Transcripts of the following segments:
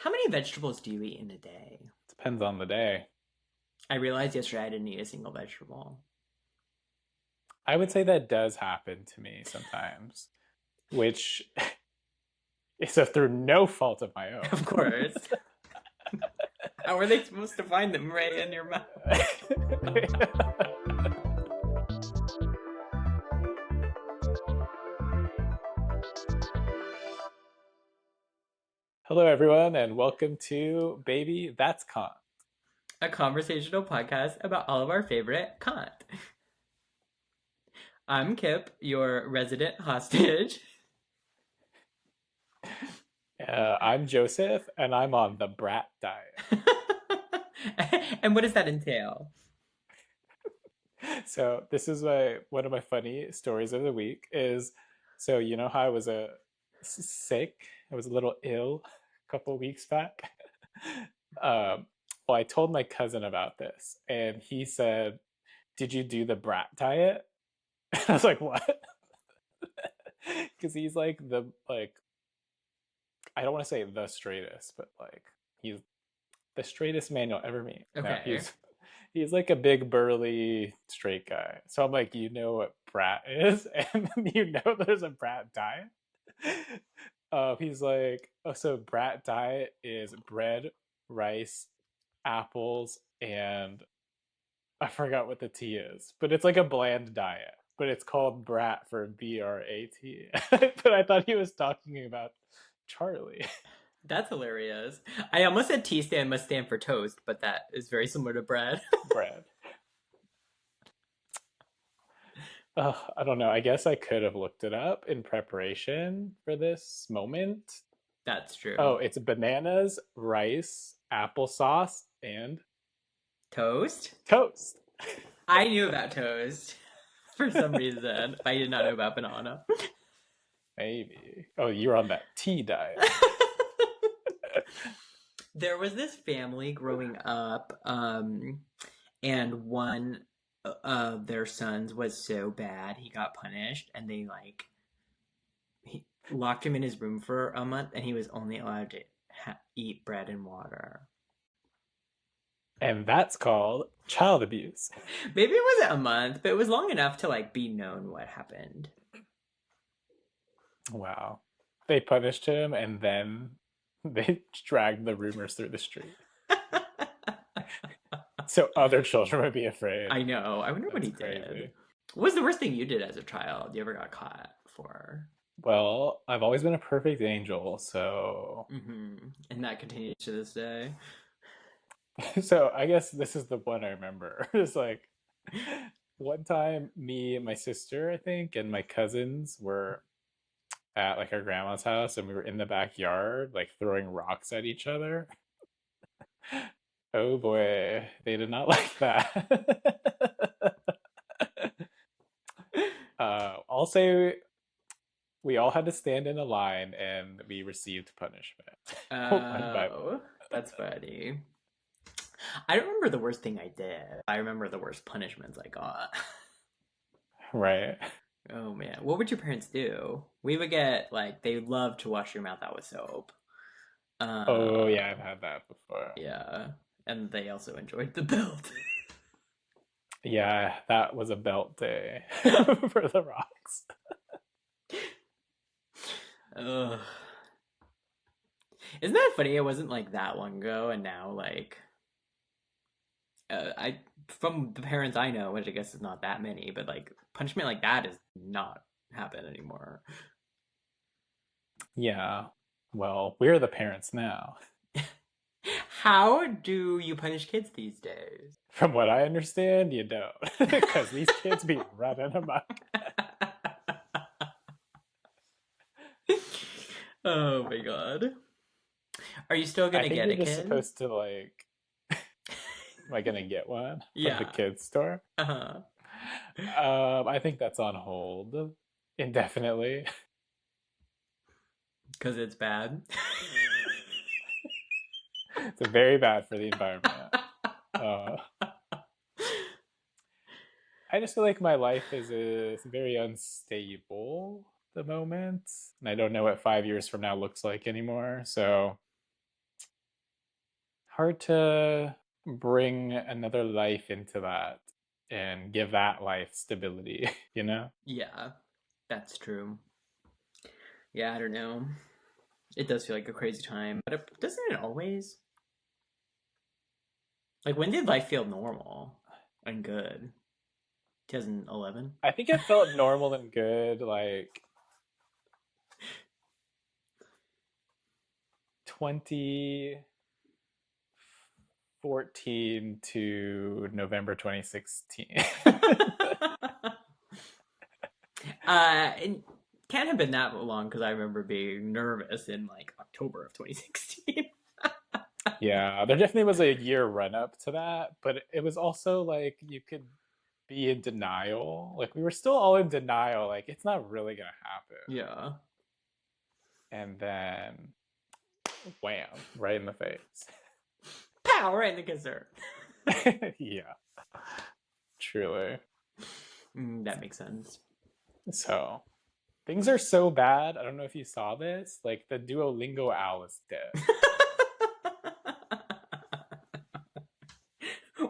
How many vegetables do you eat in a day? Depends on the day. I realized yesterday I didn't eat a single vegetable. I would say that does happen to me sometimes, which is through no fault of my own. Of course. How are they supposed to find them right in your mouth? Hello, everyone, and welcome to Baby That's Cont. A conversational podcast about all of our favorite Cont. I'm Kip, your resident hostage. I'm Joseph, and I'm on the brat diet. And what does that entail? So this is one of my funny stories of the week is so you know how I was sick, I was a little ill a couple weeks back. Um, well, I told my cousin about this, and he said, "Did you do the brat diet?" I was like, "What?" Because he's like I don't want to say the straightest, but like he's the straightest man you'll ever meet. No, Okay. he's like a big burly straight guy. So I'm like, you know what brat is, and you know there's a brat diet. He's like, oh, so brat diet is bread, rice, apples, and I forgot what the T is, but it's like a bland diet. But it's called brat for BRAT. But I thought he was talking about Charlie. That's hilarious. I almost said T stand must stand for toast, but that is very similar to bread. Bread. I don't know. I guess I could have looked it up in preparation for this moment. That's Oh, true. it's bananas, rice, applesauce, and Toast? toast. I knew about toast for some reason. I did not know about banana. Maybe. Oh, you're on that tea diet. There was this family growing up, and one of their sons was so bad he got punished, and they he locked him in his room for a month, and he was only allowed to eat bread and water. And that's called child abuse. Maybe it wasn't a month, but it was long enough to be known what happened. Wow. They punished him and then they dragged the rumors through the street. So other children would be afraid. I know. I wonder what That's he did. crazy. What was the worst thing you did as a child? You ever got caught for? Well, I've always been a perfect angel, so And that continues to this day. so I guess this is the one I remember. It's like one time me and my sister, I think, and my cousins were at like our grandma's house and we were in the backyard like throwing rocks at each other. Oh boy, they did not like that. I'll say we all had to stand in a line and we received punishment one by Oh, that's funny. I don't remember the worst thing I did. I remember the worst punishments I got. one. Right. Oh man, what would your parents do? We would get they love to wash your mouth out with soap. Oh Uh, yeah, I've had that before. yeah, and they also enjoyed the belt. Yeah, that was a belt day for the rocks. Ugh. Isn't that funny? It wasn't that long ago, and now I from the parents I know, which I guess is not that many, but punishment like that does not happen anymore. Yeah. Well, we're the parents now. How do you punish kids these days? From what I understand, you don't. Because these kids be running amok. Oh my god. Are you still I gonna think get you're a just kid? supposed to am I gonna get one from the Yeah. kids store? Uh-huh. I think that's on hold indefinitely. Because it's bad. It's very bad for the environment. Uh, I just feel like my life is very unstable at the moment, and I don't know what 5 years from now looks like anymore. So hard to bring another life into that and give that life stability, you know? Yeah, that's true. Yeah, I don't know. It does feel like a crazy time, but doesn't it always? Like, when did life feel normal and good? 2011? I think it felt normal and good like 2014 to November 2016. It can't have been that long because I remember being nervous in like October of 2016. Yeah, there definitely was a year run up to that, but it was also like you could be in denial. Like we were still all in denial, like it's not really gonna happen. Yeah. And then wham, right in the face. Pow! Right in the kisser. Yeah, truly. That makes sense. So things are so bad. I don't know if you saw this. Like the Duolingo owl is dead.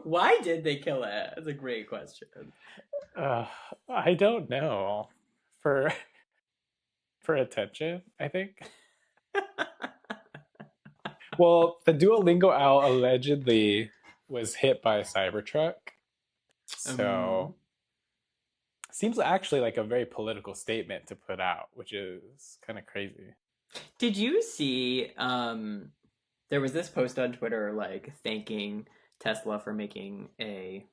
Why did they kill it? That's a great question. Uh, I don't know. For for attention, I think. Well, the Duolingo owl allegedly was hit by a Cybertruck. Um, So seems actually like a very political statement to put out, which is kind of crazy. did you see there was this post on Twitter like thanking Tesla for making a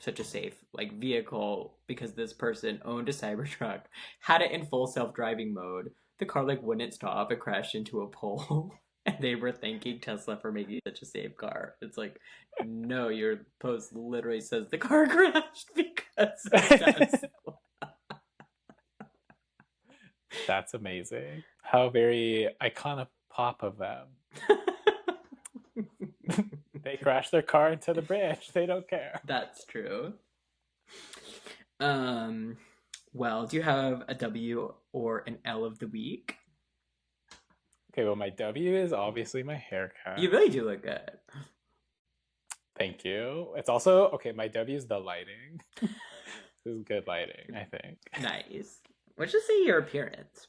such a safe like vehicle because this person owned a Cybertruck, had it in full self-driving mode. The car like wouldn't stop and crashed into a pole. And they were thanking Tesla for making such a safe car. It's like, no, your post literally says the car crashed because of Tesla. That's amazing. How very iconic pop of them. They crash their car into the bridge. They don't care. That's true. Um, well, do you have a W or an L of the week? Okay, well, my W is obviously my You haircut. really do look good. Thank you. It's also, okay, my W is the lighting. This is good lighting, I think. Nice. Let's just say your appearance.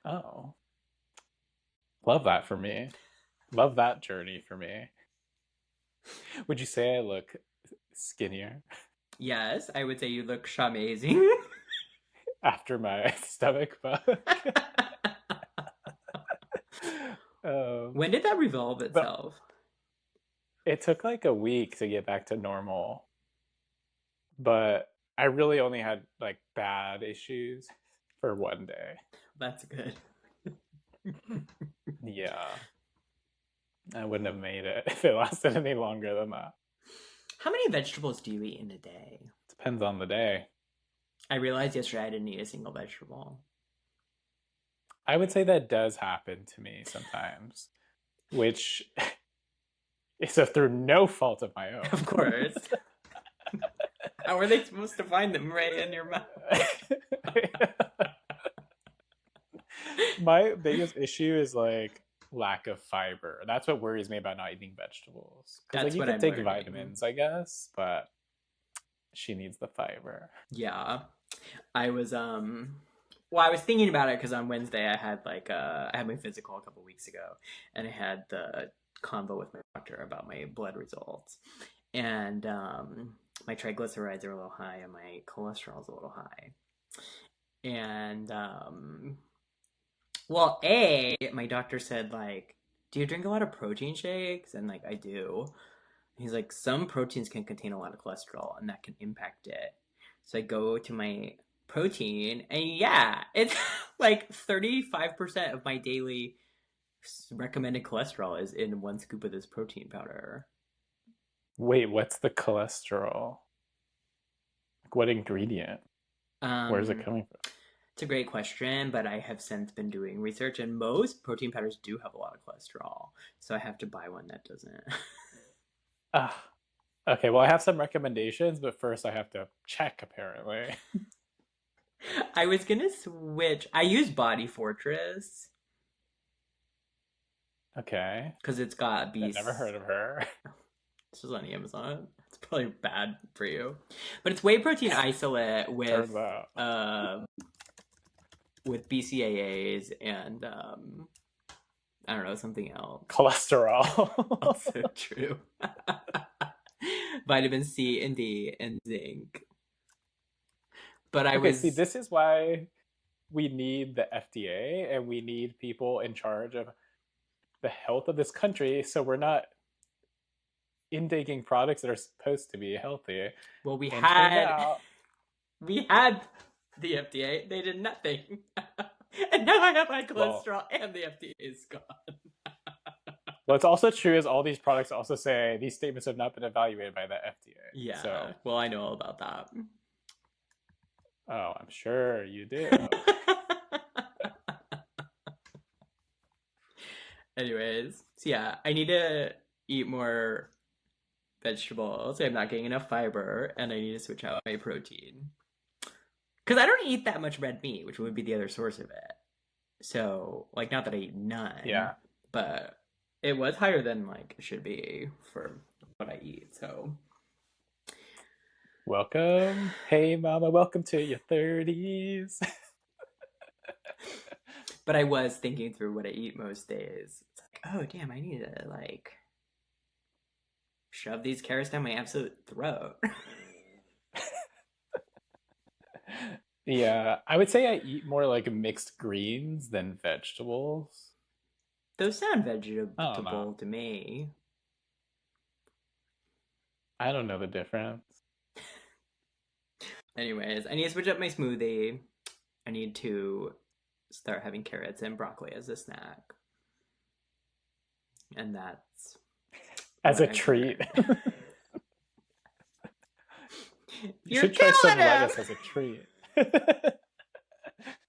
Oh, love that for me. Love that journey for me. Would you say I look skinnier Yes, I would say you look amazing. after my stomach bug? When did that revolve But itself? it took like a week to get back to normal. But I really only had like bad issues for one day. That's good. Yeah, I wouldn't have made it if it lasted any longer than that. How many vegetables do you eat in a day? Depends on the day. I realized yesterday I didn't eat a single vegetable. I would say that does happen to me sometimes, which is through no fault of my own. Of course. How are they supposed to find them right in your mouth? My biggest issue is like lack of fiber. That's what worries me about not eating vegetables. Because like That's you what could I'm take learning. vitamins, I guess, but she needs the fiber. Yeah. I was well, I was thinking about it because on Wednesday I had like I had my physical a couple weeks ago, and I had the convo with my doctor about my blood results, and my triglycerides are a little high and my cholesterol is a little high, and well, my doctor said like, do you drink a lot of protein shakes? And like I do. He's like, some proteins can contain a lot of cholesterol and that can impact it. So I go to my protein, and yeah, it's like 35% of my daily recommended cholesterol is in one scoop of this protein powder. Wait, what's the cholesterol? Like what ingredient? Where is it Um, coming from? it's a great question, but I have since been doing research, and most protein powders do have a lot of cholesterol. So I have to buy one that doesn't. Ah, okay, well, I have some recommendations, but first I have to check, apparently. I was gonna switch. I use Body Fortress. Okay. because it's got I've never heard of her. This is on Amazon. It's probably bad for you, but it's whey protein isolate Turns out. with BCAAs and I don't know, something else. Cholesterol. Also true. Vitamin C and D and zinc. But I Okay, see, was this is why we need the FDA and we need people in charge of the health of this country so we're not intaking products that are supposed to be healthy. well, we And turns had out, we had the FDA. They did nothing, and now I have high well, cholesterol, and the FDA is gone. what's also true is all these products also say these statements have not been evaluated by the FDA. So, Yeah, well, I know all about that. oh, I'm sure you do. Anyways, so yeah, I need to eat more vegetables. I'm not getting enough fiber, and I need to switch out my protein. Because I don't eat that much red meat, which would be the other source of it. So, like, not that I eat none, Yeah. but it was higher than, like, it should be for what I eat. So, Welcome. Hey, mama, welcome to your 30s. but I was thinking through what I eat most days. It's like, oh, damn, I need to, like, shove these carrots down my absolute throat. Yeah, I would say I eat more like mixed greens than vegetables. Those sound I don't know. vegetable to me. I don't know the difference. Anyways, I need to switch up my smoothie. I need to start having carrots and broccoli as a snack. And that's As what a I've treat. learned. You You're should try killing some him! lettuce as a treat.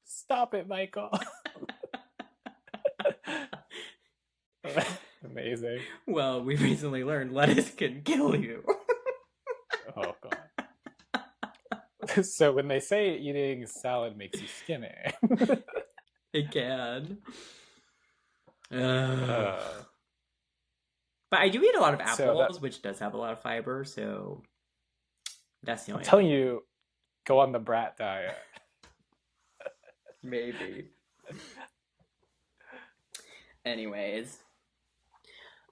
Stop it, Michael. Amazing. Well, we recently learned lettuce can kill you. Oh, God. So when they say eating salad makes you skinny, It can. Ugh. uh, But I do eat a lot of so that apples, which does have a lot of fiber, so that's the I'm only telling thing. you, go on the brat diet. Maybe. Anyways.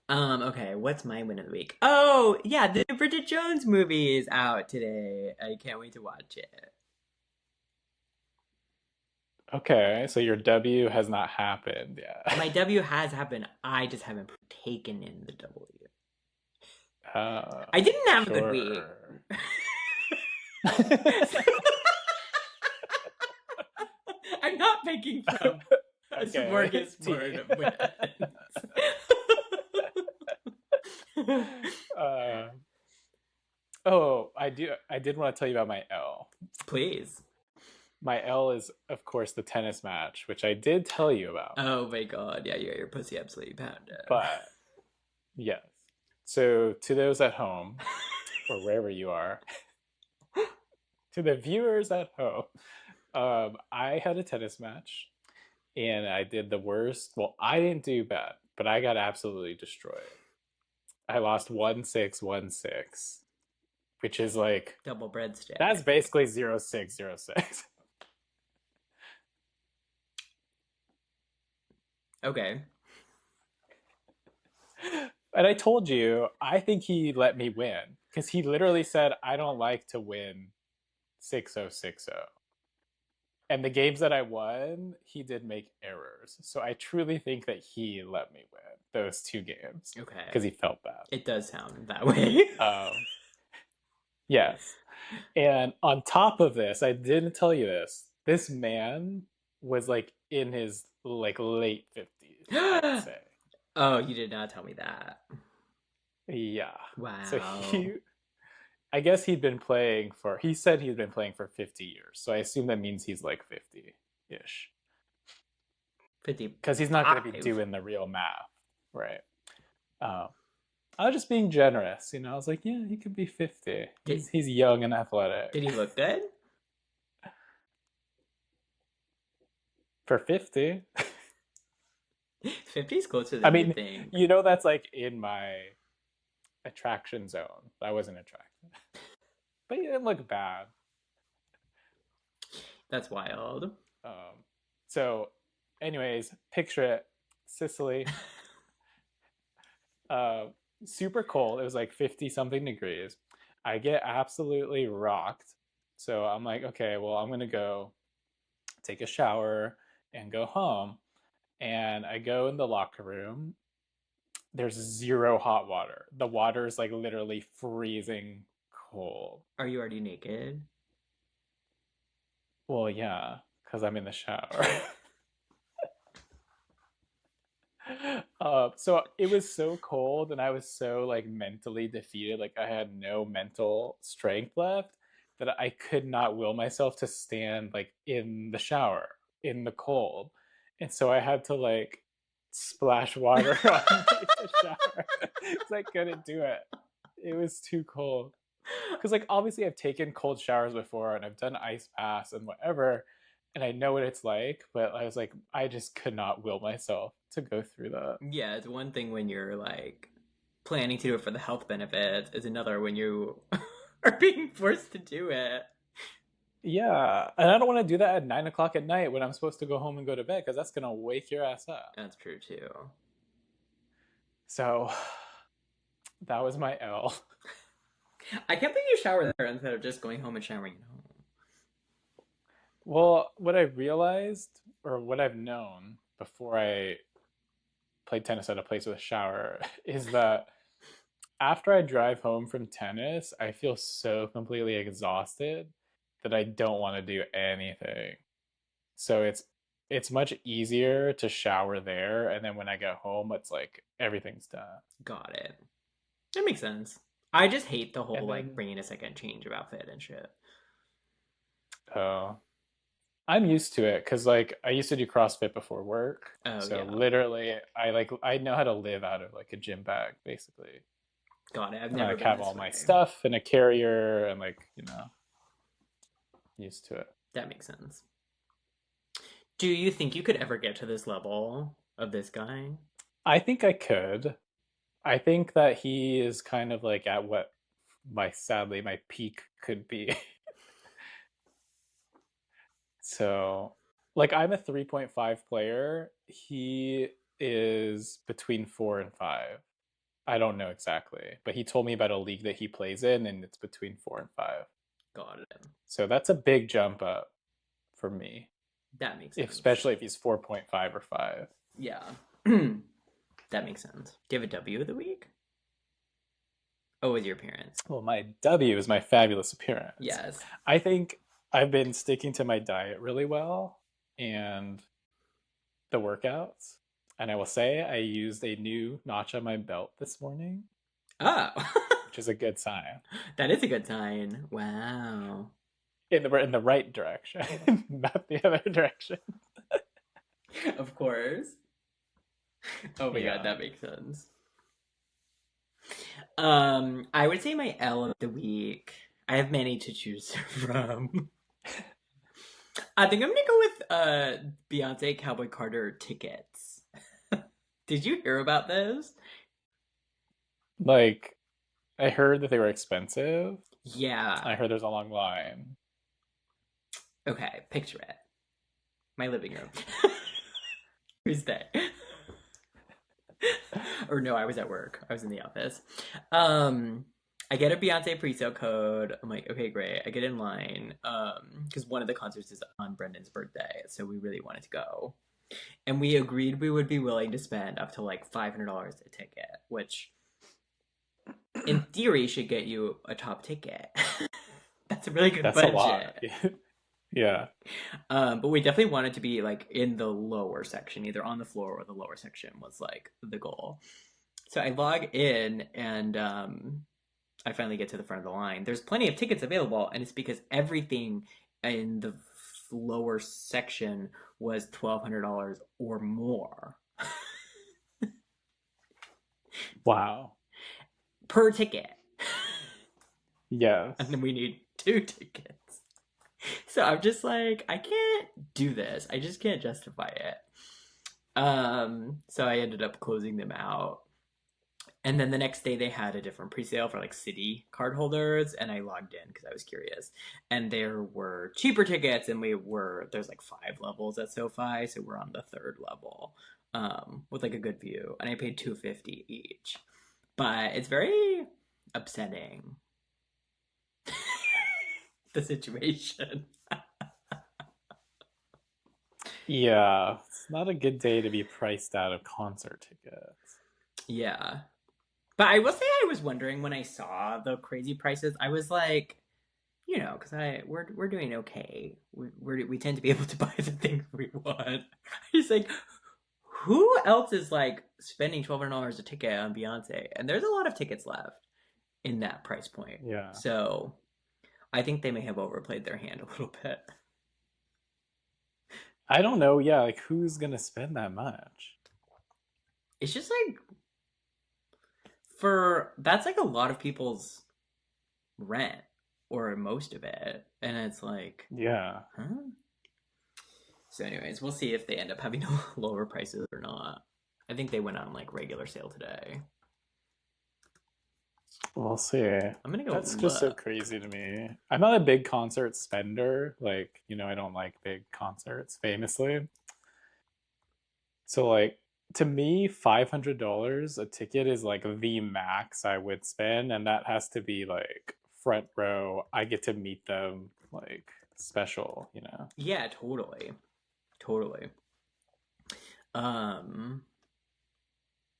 Okay, what's my win of the week? Oh, yeah, the Bridget Jones movie is out today. I can't wait to watch it. Okay, so your W has not happened yet. My W has happened. I just haven't partaken in the W. I didn't have a good week. Sure. I'm not making from a Okay. smorgasbord of wins. uh, oh, I do. I did want to tell you about my L. Please. My L is, of course, the tennis match, which I did tell you about. Oh my god, yeah, you got your pussy absolutely pounded. But yes. So to those at home, or wherever you are, to the viewers at home, I had a tennis match, and I did the worst. Well, I didn't do bad, but I got absolutely destroyed. I lost 1-6, 1-6, which is like Double breadstick. that's basically 0-6, 0-6. Okay. And I told you, I think he let me win because he literally said, I don't like to win 6-0, 6-0. And the games that I won, he did make errors. So I truly think that he let me win those two games Okay. because he felt bad. It does sound that way. Yes. And on top of this, I didn't tell you this. This man was like in his like late 50s, I would say. Oh, you did not tell me that. Yeah. Wow. So I guess he said he'd been playing for 50 years. So I assume that means he's like 50-ish. 50. Because he's not going to be doing the real math, right? I was just being generous, I was like, yeah, he could be 50. He's young and athletic. Did he look good? For 50. 50's closer I than you mean, think. you know, that's like in my attraction zone. I wasn't attracted, but it didn't look bad. That's wild. Um, so, anyways, picture it, Sicily, uh, super cold. It was like 50 something degrees. I get absolutely rocked. So I'm like, okay, well, I'm gonna go take a shower and go home. And I go in the locker room. There's zero hot water. The water is like literally freezing cold. Are you already naked? Well, yeah, because I'm in the shower. So it was so cold and I was so like mentally defeated. Like I had no mental strength left that I could not will myself to stand like in the shower in the cold. And so I had to like splash water on me to shower because I couldn't do it. It was too cold. Because like obviously I've taken cold showers before and I've done ice baths and whatever, and I know what it's like, but I was like, I just could not will myself to go through that. Yeah, it's one thing when you're like planning to do it for the health benefits. It's another when you are being forced to do it. Yeah, and I don't want to do that at 9 o'clock at night when I'm supposed to go home and go to bed because that's gonna wake your ass up. That's true too. So that was my L. I can't believe you shower there instead of just going home and showering at home. Well, what I realized, or what I've known before I played tennis at a place with a shower, is that after I drive home from tennis, I feel so completely exhausted that I don't want to do anything. So it's much easier to shower there, and then when I get home, it's like everything's done. Got it. That makes sense. I just hate the whole And like then bringing a second change of outfit and shit. oh, I'm used to it because like I used to do CrossFit before work, Oh so yeah, literally I know how to live out of like a gym bag basically. got it. I've And I never like been have this all my way. stuff in a carrier and like used to it. That makes sense. Do you think you could ever get to this level of this guy? I think I could. I think that he is kind of like at what my sadly my peak could be. So, like I'm a 3.5 player. He is between 4 and 5. I don't know exactly, but he told me about a league that he plays in and it's between 4 and 5. Got it. So that's a big jump up for me, That makes if, sense. especially if he's 4.5 or 5. Yeah. That makes sense. Do you have a W of the week? Oh, with your parents. Well, my W is my fabulous appearance. Yes. I think I've been sticking to my diet really well and the workouts. And I will say I used a new notch on my belt this morning, Oh. which is a good sign. That is a good sign. Wow. In the right direction, not the other direction. Of course. Oh my god, Yeah. that makes sense. I would say my L of the week. I have many to choose from. I think I'm gonna go with Beyonce Cowboy Carter tickets. Did you hear about this? Like I heard that they were expensive. Yeah. I heard there's a long line. Okay, picture it. My living room. Tuesday. Or no, I was at work. I was in the office. I get a Beyonce pre-sale code. I'm like, okay, great. I get in line. Because one of the concerts is on Brendan's birthday, so we really wanted to go. And we agreed we would be willing to spend up to like $500 a ticket, which in theory should get you a top ticket. That's a really good That's a lot. budget. Yeah. But we definitely wanted to be like in the lower section, either on the floor or the lower section was like the goal. So I log in and I finally get to the front of the line. There's plenty of tickets available, and it's because everything in the lower section was $1,200 or more Wow. per ticket. Yes. And then we need 2 tickets. So I'm just like, I can't do this. I just can't justify it. So I ended up closing them out. And then the next day they had a different pre-sale for like city card holders, and I logged in because I was curious. And there were cheaper tickets, and there's like 5 levels at SoFi, so we're on the third level, with like a good view. And I paid 250 each. But it's very upsetting, the situation. Yeah, it's not a good day to be priced out of concert tickets. Yeah. But I will say I was wondering when I saw the crazy prices, I was like, because we're doing okay. We tend to be able to buy the things we want. He's like, who else is like spending $1,200 a ticket on Beyonce? And there's a lot of tickets left in that price point. Yeah. So I think they may have overplayed their hand a little bit. I don't know. Yeah, like who's gonna spend that much? It's just like that's like a lot of people's rent or most of it, and it's like, Yeah. huh? So, anyways, we'll see if they end up having lower prices or not. I think they went on like regular sale today. We'll see. I'm gonna go That's just so look. crazy to me. I'm not a big concert spender. Like, I don't like big concerts, famously. So, like, to me, $500 a ticket is like the max I would spend. And that has to be like front row. I get to meet them, like, special. Yeah, totally, totally. Um,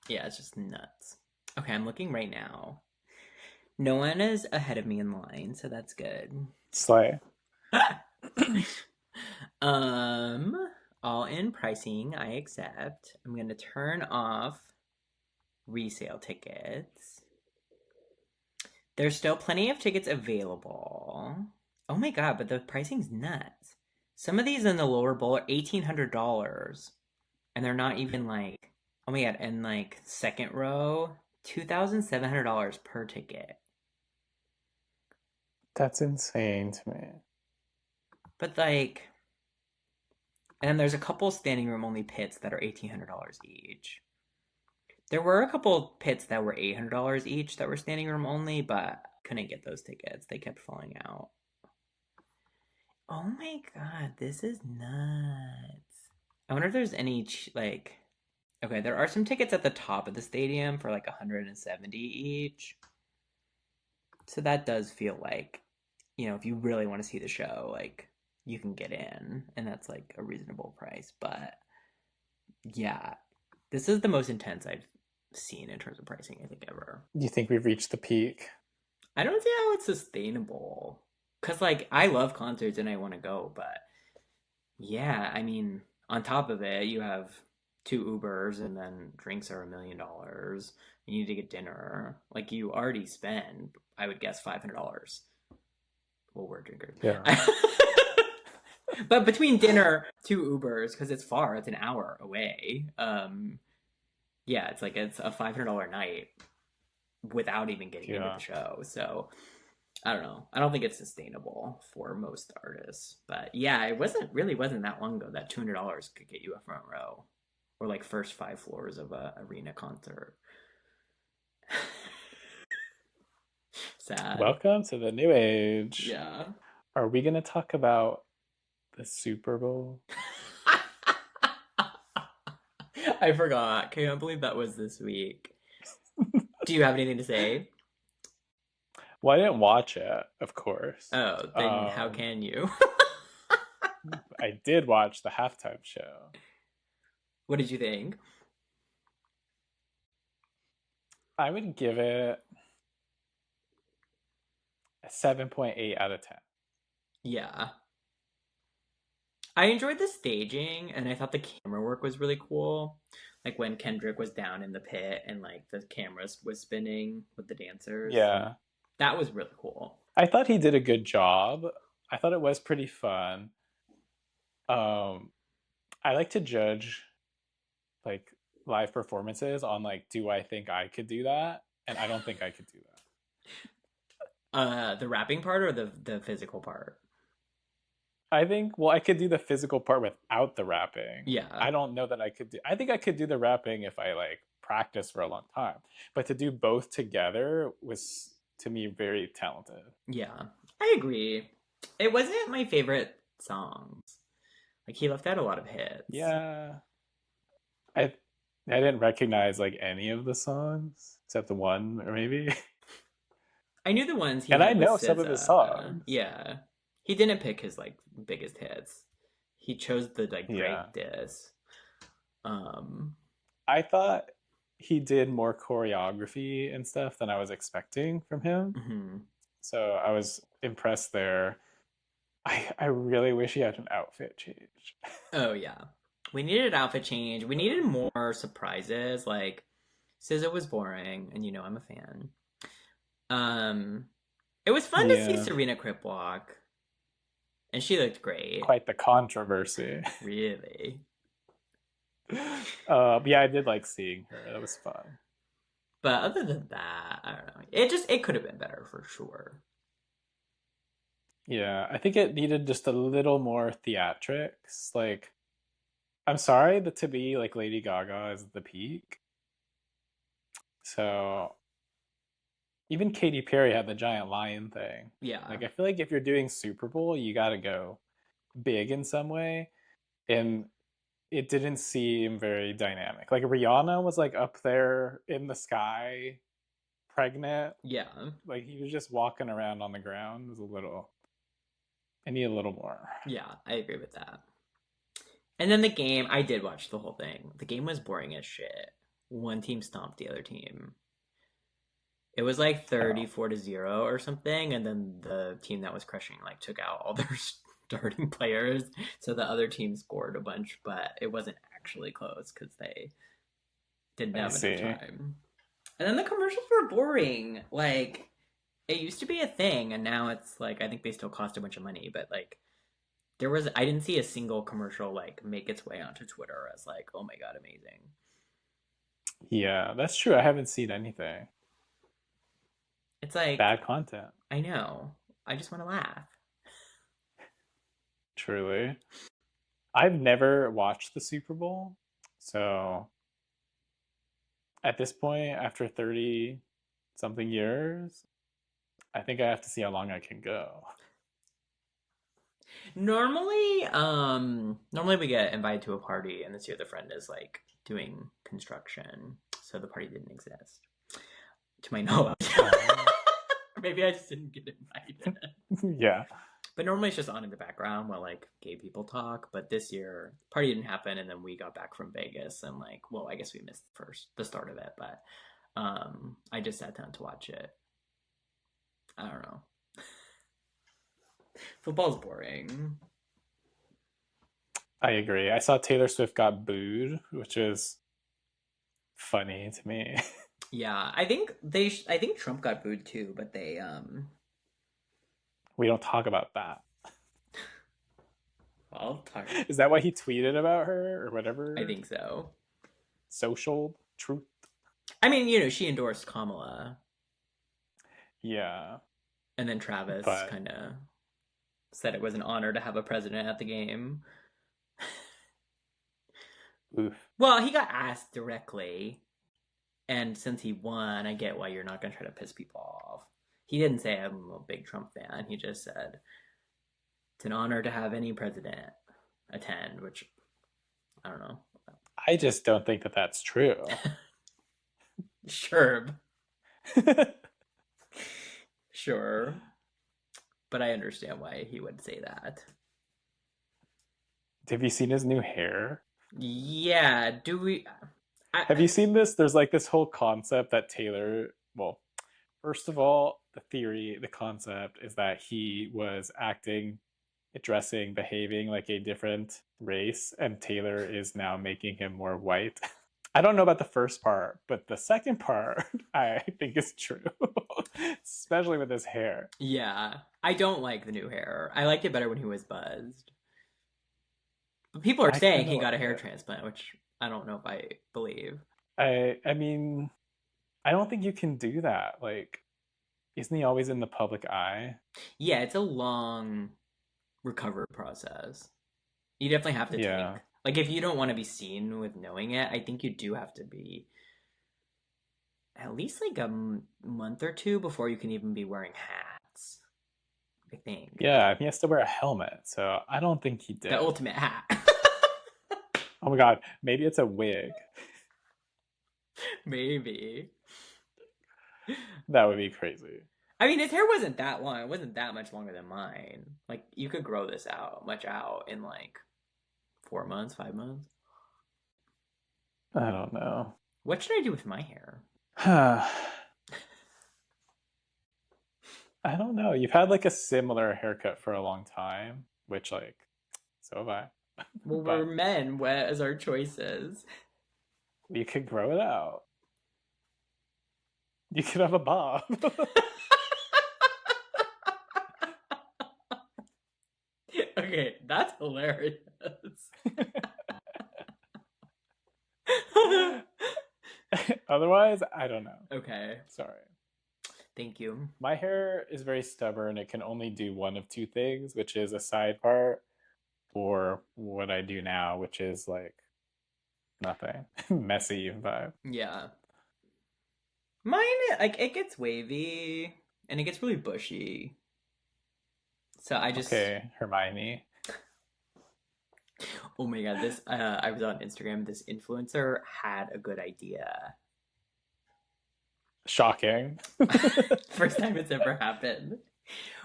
yeah, it's just nuts. Okay, I'm looking right now. No one is ahead of me in line, so that's good. Slay. um, all in pricing, I accept. I'm gonna turn off resale tickets. There's still plenty of tickets available. Oh my god, but the pricing's nuts. Some of these in the lower bowl are $1,800, and they're not even like, oh my god, and like second row, $2,700 per ticket. That's insane to me. But like, and then there's a couple standing room only pits that are $1,800 each. There were a couple pits that were $800 each that were standing room only, but couldn't get those tickets. They kept falling out. Oh my god, this is nuts. I wonder if there's any like, okay, there are some tickets at the top of the stadium for like 170 each. So that does feel like, if you really want to see the show, like you can get in and that's like a reasonable price. But yeah, this is the most intense I've seen in terms of pricing, I think, ever. Do you think we've reached the peak? I don't see how it's sustainable. Cause like I love concerts and I want to go, but yeah, I mean, on top of it, you have 2 Ubers and then drinks are $1 million. You need to get dinner. Like you already spend, I would guess, $500. Well, we're drinkers. Yeah. But between dinner, 2 Ubers, because it's far, it's an hour away. Yeah, it's a $500 night without even getting into Yeah. the show. So I don't know. I don't think it's sustainable for most artists. But yeah, it wasn't that long ago that $200 could get you a front row or like first 5 floors of a arena concert. Sad. Welcome to the new age. Yeah. Are we going to talk about the Super Bowl? I forgot. Can't believe that was this week. Do you have anything to say? Well, I didn't watch it, of course. Oh, then how can you? I did watch the halftime show. What did you think? I would give it a 7.8 out of 10. Yeah. I enjoyed the staging and I thought the camera work was really cool. Like when Kendrick was down in the pit and like the cameras was spinning with the dancers. Yeah. That was really cool. I thought he did a good job. I thought it was pretty fun. I like to judge like live performances on like, do I think I could do that? And I don't think I could do that. The rapping part or the physical part? I think, well, I could do the physical part without the rapping. Yeah. I don't know that I could do, I think I could do the rapping if I like practice for a long time. But to do both together was to me very talented. Yeah. I agree. It wasn't my favorite songs. Like he left out a lot of hits. Yeah. I I didn't recognize like any of the songs except the one or maybe. I knew the ones he And I had with know some of his SZA. songs. Yeah. He didn't pick his like biggest hits. He chose the like Yeah. Drake diss. Um I thought he did more choreography and stuff than I was expecting from him. mhm. So I was impressed there. I really wish he had an outfit change. Oh yeah. We needed an outfit change. We needed more surprises. Like SZA was boring, and you know I'm a fan. Um it was fun to see Yeah, Serena Crip walk, and she looked great. quite the controversy. Really. Yeah, I did like seeing her. That was fun. But other than that, I don't know. It could have been better for sure. Yeah, I think it needed just a little more theatrics. Like, I'm sorry that to be like Lady Gaga is the peak. So even Katy Perry had the giant lion thing. Yeah. Like, I feel like if you're doing Super Bowl, you got to go big in some way. And it didn't seem very dynamic. Like Rihanna was like up there in the sky, pregnant. Yeah. Like he was just walking around on the ground. It was a little. I need a little more. Yeah, I agree with that. And then the game, I did watch the whole thing. The game was boring as shit. One team stomped the other team. It was like Oh, 34-0 or something, and then the team that was crushing like took out all their starting players, so the other team scored a bunch, but it wasn't actually close because they didn't I have enough see. time. And then the commercials were boring. Like it used to be a thing, and now it's like I think they still cost a bunch of money, but like I didn't see a single commercial like make its way onto Twitter as like, oh my god, amazing. Yeah, that's true. I haven't seen anything. It's like Bad content, I know. I just want to laugh. truly. I've never watched the Super Bowl. So at this point, after 30 something years, I think I have to see how long I can go. Normally we get invited to a party, and this year the friend is like doing construction, so the party didn't exist, to my knowledge. Oh, Maybe I just didn't get invited. yeah. But normally it's just on in the background while like gay people talk. But this year, party didn't happen, and then we got back from Vegas, and like, well, I guess we missed the start of it, but I just sat down to watch it. I don't know. Football's boring. I agree. I saw Taylor Swift got booed, which is funny to me. Yeah, I think Trump got booed too, but they We don't talk about that. well, talk. Is that why he tweeted about her or I whatever? think so. Social truth? I mean, you know, she endorsed Kamala, Yeah. and then Travis But kind of said it was an honor to have a president at the game. oof. Well, he got asked directly, and since he won, I get why you're not going to try to piss people off. He didn't say I'm a big Trump fan. He just said it's an honor to have any president attend, which I don't know. I just don't think that that's true. Sure, sure, but I understand why he would say that. Have you seen his new hair? Yeah, do we? I, Have you seen this? There's like this whole concept that Taylor, well, first of all, the theory, the concept is that he was acting, dressing, behaving like a different race, and Taylor is now making him more white. I don't know about the first part, but the second part I think is true, especially with his hair. yeah, I don't like the new hair. I liked it better when he was buzzed. But people are I saying kind of he got a like hair it. transplant, which I don't know if I believe. I mean, I don't think you can do that. Like, isn't he always in the public eye? Yeah, it's a long recovery process. You definitely have to Yeah. take, like, if you don't want to be seen with knowing it, I think you do have to be at least like a month or two before you can even be wearing hats. I think Yeah, he has to wear a helmet, so I don't think he the did. ultimate hat. Oh my god, maybe it's a wig. Maybe. That would be crazy. I mean, his hair wasn't that long. It wasn't that much longer than mine. Like, you could grow this out in like 4 months, 5 months. I don't know. What should I do with my hair? I don't know. You've had like a similar haircut for a long time, which like so have I. Well, we're But men. What is our choices? you could grow it out. You could have a bob. Okay, that's hilarious. Otherwise, I don't know. Okay, Sorry. thank you. My hair is very stubborn. It can only do one of two things, which is a side part or what I do now, which is like nothing. Messy vibe. Yeah. Mine, like, it gets wavy and it gets really bushy. So I just, Okay, Hermione. oh my God, this, I was on Instagram. This influencer had a good idea. Shocking. First time it's ever happened.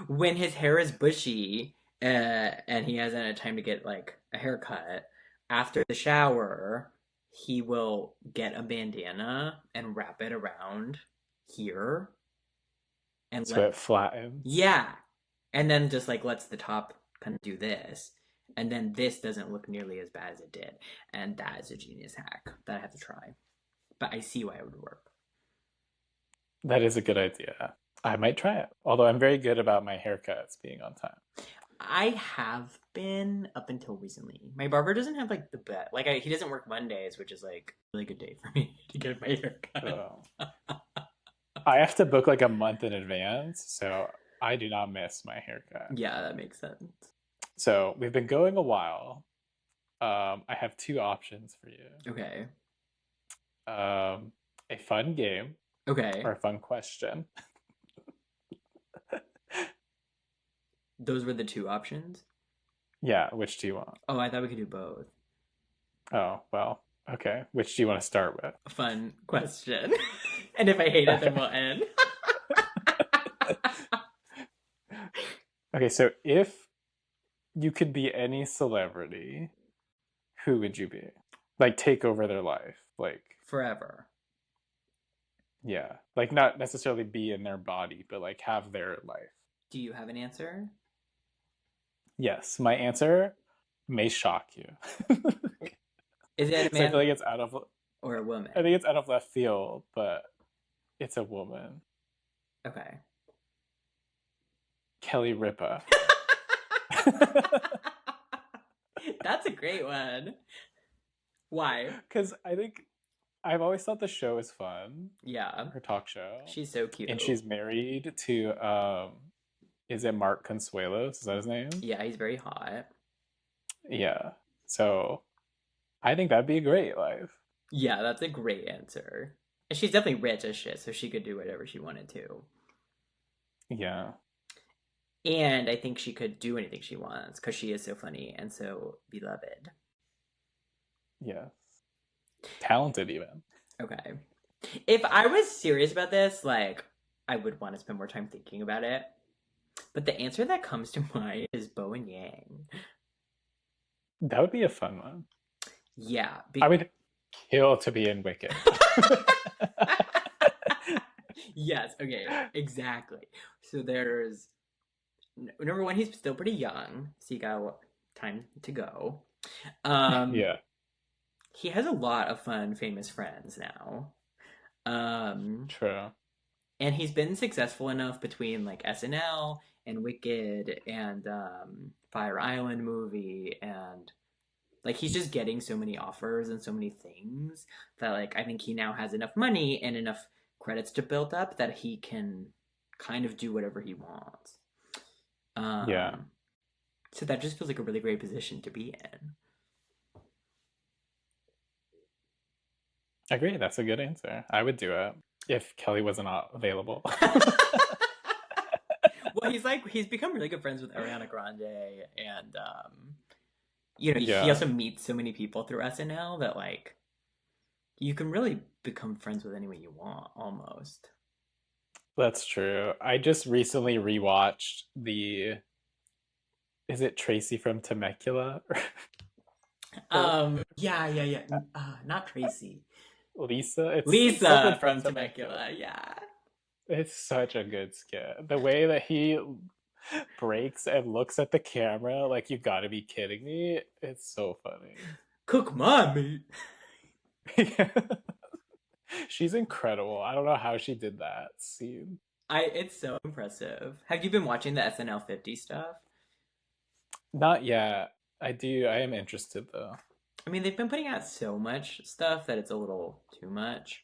When his hair is bushy, and he hasn't had time to get like a haircut, after the shower, he will get a bandana and wrap it around here and So let, it flattens. yeah, and then just like lets the top kind of do this. And then this doesn't look nearly as bad as it did. And that is a genius hack that I have to try. But I see why it would work. That is a good idea. I might try it. Although I'm very good about my haircuts being on time. I have been up until recently. My barber doesn't have like the best. Like he doesn't work Mondays, which is like a really good day for me to get my hair cut. So I have to book like a month in advance, so I do not miss my haircut. Yeah, that makes sense. So we've been going a while. I have two options for you. Okay. A fun game or Okay. a fun question. Those were the two options. Yeah, which do you want? Oh, I thought we could do both. Oh, well, okay. Which do you want to start with? A fun question. And if I hate it, then Okay. we'll end. Okay, so if you could be any celebrity, who would you be? Like take over their life. Like, Forever. yeah. Like not necessarily be in their body, but like have their life. Do you have an answer? Yes, my answer may shock you. Is it a So I feel man like it's out of or a woman? I think it's out of left field, but it's a woman. Okay. Kelly Ripa. That's a great one. Why? Because I think I've always thought the show is fun, Yeah. her talk show. She's so cute. And she's married to is it Mark Consuelos? Is that his name? Yeah, he's very hot. Yeah. So I think that'd be a great life. Yeah, that's a great answer. And she's definitely rich as shit, so she could do whatever she wanted to. Yeah. And I think she could do anything she wants because she is so funny and so beloved. Yes. Talented even. Okay. If I was serious about this, like, I would want to spend more time thinking about it. But the answer that comes to mind is Bo and Yang. That would be a fun one. Yeah. I would kill to be in Wicked. Yes, okay, exactly. So there's number one, he's still pretty young, so you got time to go. Yeah. He has a lot of fun, famous friends now. True. And he's been successful enough between like SNL and Wicked and Fire Island movie and like he's just getting so many offers and so many things that like I think he now has enough money and enough credits to build up that he can kind of do whatever he wants. Yeah. So that just feels like a really great position to be in. I agree. That's a good answer. I would do it if Kelly wasn't available. Well, he's become really good friends with Ariana Grande, and you know, he Yeah, also meets so many people through SNL that like you can really become friends with anyone you want almost. that's true. I just recently rewatched the, is it Tracy from Temecula? or Yeah. Not Tracy. Lisa? It's someone Lisa from from Temecula. Temecula, yeah. It's such a good skit. The way that he breaks and looks at the camera like you gotta be kidding me. It's so funny. Cook my meat. She's incredible. I don't know how she did that scene. It's so impressive. Have you been watching the SNL 50 stuff? Not yet. I am interested though. I mean, they've been putting out so much stuff that it's a little too much.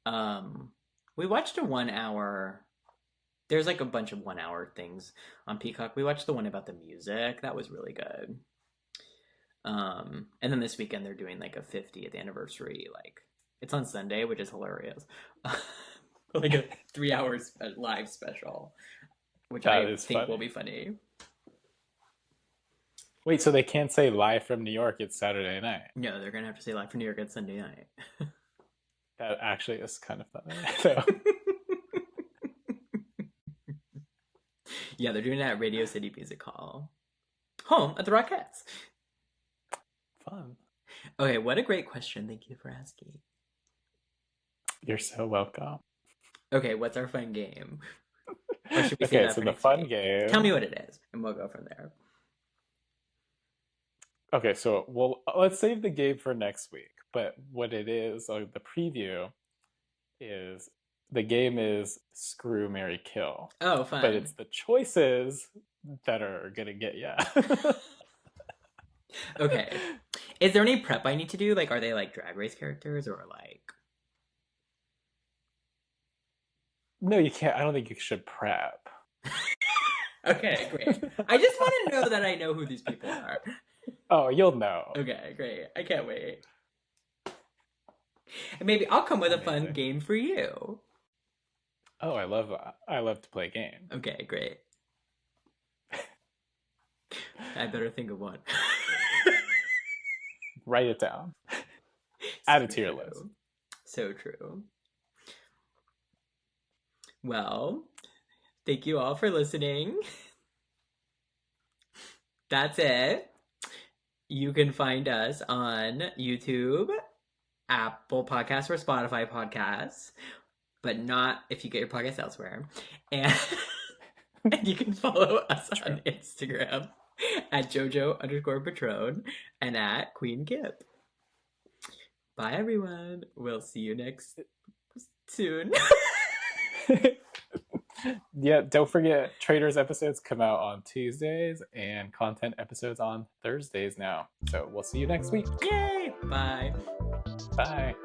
Um, we watched a 1 hour. There's like a bunch of 1 hour things on Peacock. We watched the one about the music. That was really good. And then this weekend they're doing like a 50th anniversary. Like it's on Sunday, which is hilarious. Like a 3 hours live special, which That I is think will funny. be funny. Wait, so they can't say live from New York, it's Saturday night. No, they're gonna have to say live from New York on Sunday night. That actually is kind of funny. So Yeah, they're doing it at Radio City Music Hall, home of the Rockettes. fun. Okay, what a great question. Thank you for asking. You're so welcome. Okay, what's our fun game? Or should we say Okay, that so for the next fun week? Tell me game. what it is, and we'll go from there. Okay, so let's save the game for next week. But what it is, like the preview, is the game is Screw, Mary, Kill. Oh, But fun. it's the choices that are gonna get you. Okay. Is there any prep I need to do? Like, are they like drag race characters or like. No, you can't. I don't think you should prep. Okay, great. I just want to know that I know who these people are. Oh, you'll know. Okay, great. I can't wait. And maybe I'll come with a fun Amazing. game for you. Oh, I love that. I love to play games. Okay, great. I better think of one. Write it down. Add So it to your true. list. So true. Well, thank you all for listening. That's it. You can find us on YouTube, Apple Podcasts, or Spotify Podcasts, but not if you get your podcasts elsewhere. And, and you can follow us on Instagram at JoJo_Patron and at Queen Kip. Bye, everyone. We'll see you next soon. Yeah, don't forget Traders episodes come out on Tuesdays and content episodes on Thursdays now. So we'll see you next week. Yay! Bye. Bye.